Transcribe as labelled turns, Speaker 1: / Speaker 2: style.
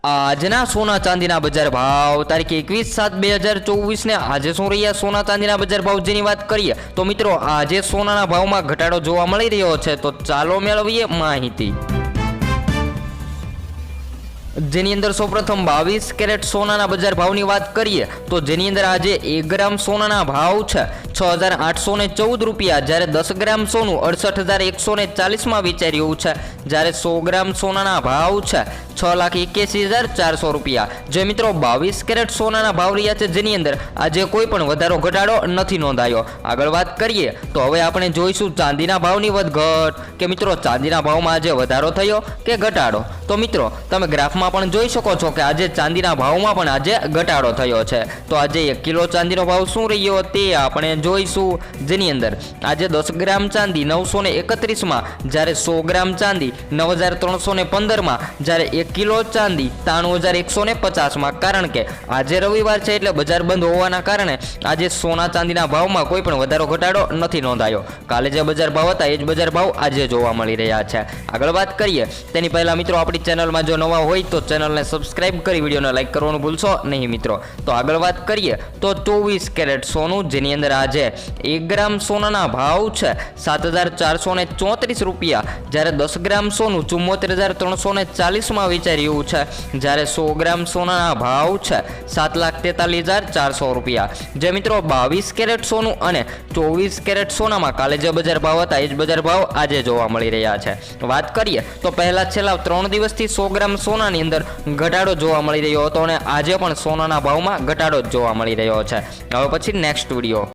Speaker 1: આજના સોના ચાંદીના બજાર ભાવ તારીખ 21/7/2024 ને આજે શું રહ્યા સોના ચાંદીના બજાર ભાવ જેની વાત કરીએ તો મિત્રો આજે સોનાના ભાવમાં ઘટાડો જોવા મળી રહ્યો છે, તો ચાલો મેળવીએ માહિતી। જેની અંદર સૌપ્રથમ 22 કેરેટ સોનાના બજાર ભાવની વાત કરીએ તો જેની અંદર આજે 1 ગ્રામ સોનાના ભાવ છે 6814 રૂપિયા, જ્યારે 10 ગ્રામ સોનું 68140 માં વેચાઈ રહ્યું છે, જ્યારે 100 ગ્રામ સોનાના ભાવ છે 6,81,400 રૂપિયા। જે મિત્રો 22 કેરેટ સોનાના ભાવ રહ્યા છે જેની અંદર આજે કોઈ પણ વધારો ઘટાડો નથી નોંધાયો। આગળ વાત કરીએ તો હવે આપણે જોઈશું ચાંદીના ભાવની વધઘટ કે મિત્રો ચાંદીના ભાવમાં આજે વધારો થયો કે ઘટાડો। તો મિત્રો તમે ગ્રાફમાં પણ જોઈ શકો છો કે આજે ચાંદીના ભાવમાં પણ આજે ઘટાડો થયો છે, તો આજે 1 કિલો ચાંદીનો ભાવ શું રહ્યો તે આપણે જોઈશું। જેની અંદર આજે 10 ગ્રામ ચાંદી 931 માં, જ્યારે 100 ગ્રામ ચાંદી 9315 માં, જ્યારે 1 કિલો ચાંદી 93150 માં। કારણ કે આજે રવિવાર છે એટલે બજાર બંધ હોવાના કારણે આજે સોના ચાંદીના ભાવમાં કોઈ પણ વધારો ઘટાડો નથી નોંધાયો। કાલે જે બજાર ભાવ હતા એ જ બજાર ભાવ આજે જોવા મળી રહ્યા છે। આગળ વાત કરીએ તેની પહેલા મિત્રો આપણી ચેનલમાં જો નવા હોય તો ચેનલને સબસ્ક્રાઇબ કરી વિડીયોને લાઈક કરવાનું ભૂલશો નહીં મિત્રો। તો આગળ વાત કરીએ તો 24 કેરેટ સોનું જેની અંદર આજે 1 ગ્રામ સોનાના ભાવ છે 7434 રૂપિયા, જ્યારે 10 ગ્રામ સોનું 74340 માં વેચાઈ રહ્યું છે, જ્યારે 100 ગ્રામ સોનાના ભાવ છે 7,43,400 રૂપિયા। જે મિત્રો 22 કેરેટ સોનું અને 24 કેરેટ સોનામાં કાલે જે બજાર ભાવ હતા એ જ બજાર ભાવ આજે જોવા મળી રહ્યા છે। વાત કરીએ તો પહેલા છેલ્લા 3 દિવસથી 100 ગ્રામ સોનાની અંદર ઘટાડો જોવા મળી રહ્યો હતો અને આજે પણ સોનાના ભાવમાં ઘટાડો જ જોવા મળી રહ્યો છે। હવે પછી નેક્સ્ટ વિડીયો।